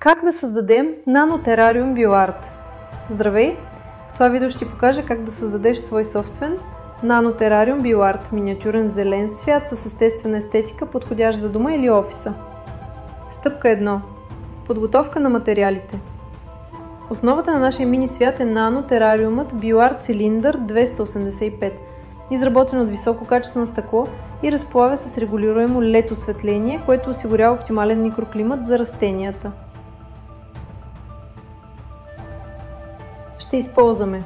Как да създадем нанотерариум BioArt? Здравей! В това видео ще ти покажа как да създадеш свой собствен нанотерариум BioArt, миниатюрен зелен свят с естествена естетика, подходящ за дома или офиса. Стъпка 1. Подготовка на материалите. Основата на нашия мини свят е нанотерариумът BioArt Cylinder 285, изработен от висококачествено стъкло и разполага с регулируемо LED осветление, което осигурява оптимален микроклимат за растенията. Ще използваме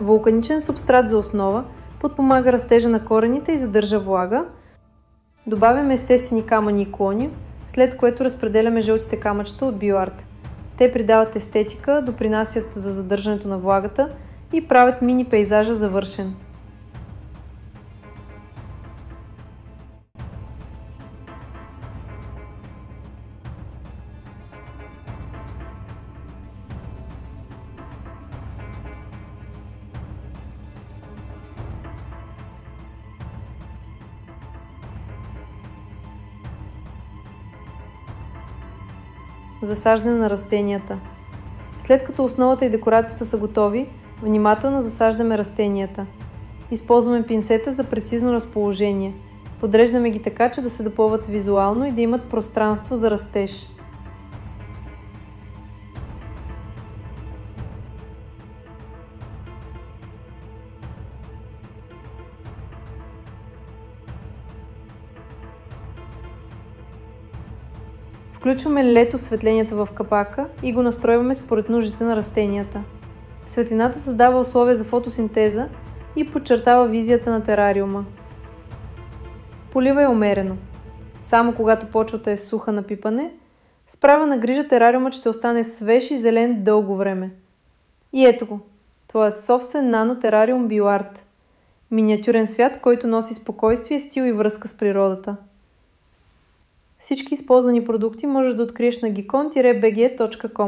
вулканичен субстрат за основа, подпомага растежа на корените и задържа влага. Добавяме естествени камъни и клони, след което разпределяме жълтите камъчета от BioArt. Те придават естетика, допринасят за задържането на влагата и правят мини пейзажа завършен. Засаждане на растенията. След като основата и декорацията са готови, внимателно засаждаме растенията. Използваме пинцета за прецизно разположение. Подреждаме ги така, че да се допълват визуално и да имат пространство за растеж. Включваме LED осветлението в капака и го настройваме според нуждите на растенията. Светлината създава условия за фотосинтеза и подчертава визията на терариума. Поливай умерено. Само когато почвата е суха на пипане, с правилна грижа терариумът ще остане свеж и зелен дълго време. И ето го! Твоят собствен нанотерариум BioArt. Миниатюрен свят, който носи спокойствие, стил и връзка с природата. Всички използвани продукти можеш да откриеш на gikon-bg.com.